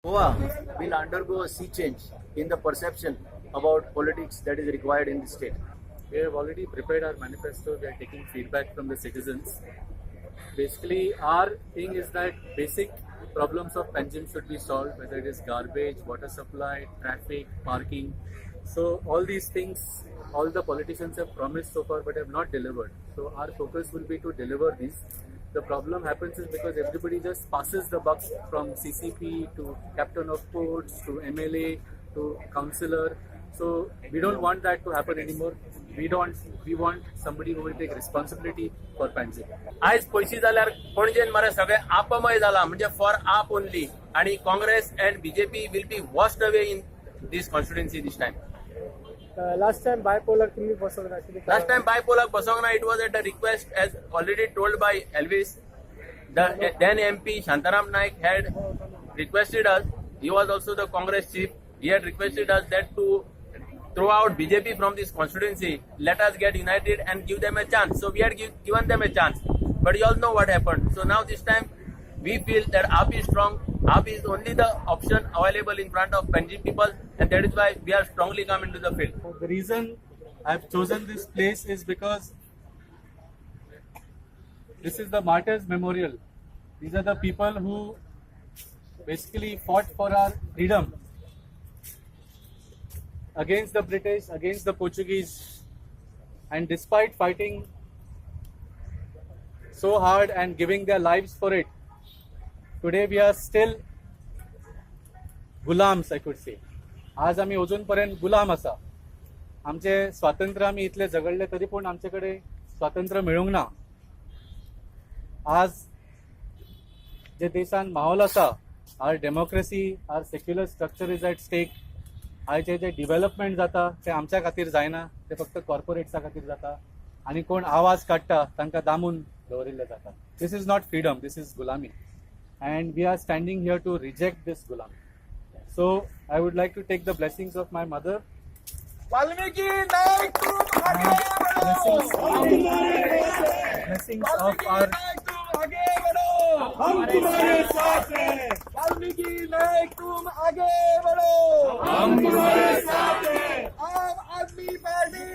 Goa will undergo a sea change in the perception about politics that is required in the state. We have already prepared our manifesto. We are taking feedback from the citizens. Basically, our thing is that basic problems of Panjim should be solved, whether it is garbage, water supply, traffic, parking. So all these things, all the politicians have promised so far but have not delivered. So our focus will be to deliver these. The problem happens is because everybody just passes the buck from CCP to captain of ports to MLA to councillor. So we don't want that to happen anymore. We want somebody who will take responsibility for Panjim. आज पयशी जाल्यार पणजेन मरे सगळे आपमय जाला म्हणजे for आप only आणि Congress and BJP will be washed away in this constituency this time. Last time bipolar तुम्ही बसवलं actually. Last time bipolar Basongna, it was at a request as already told by Elvis. The then MP Shantaram Naik had requested us. He was also the Congress chief. He had requested us that to throw out BJP from this constituency, let us get united and give them a chance. So we had given them a chance. But you all know what happened. So now this time we feel that AAP is strong. AAP is only the option available in front of Panjim people, and that is why we are strongly come into the field. The reason I've chosen this place is because this is the Martyrs Memorial. These are the people who basically fought for our freedom against the British, against the Portuguese, and despite fighting so hard and giving their lives for it, today we are still gulams, I could say. आज आम्ही अजूनपर्यंत गुलाम असा. आमचे स्वातंत्र्य आम्ही इतले झगडले तरी पण आमच्याकडे स्वातंत्र्य मिळूंक ना. आज जे देशान माहोल असा, our democracy, our secular structure is at stake. आयचे जे डेव्हलपमेंट जाता ते आमच्या खातीर जायना, ते फक्त कॉर्पोरेट्सा खातीर जाता आणि कोण आवाज काडटा तांकां दामून दवरिल्ले जाता. This is not freedom, this is गुलामी, and we are standing here to reject this gulam. So I would like to take the blessings of my mother. Valmiki Naik tum aage Blessings of our hum tumhare saath hain. Valmiki Naik tum aage badho. हम तुम्हारे साथ हैं. Aam Aadmi Party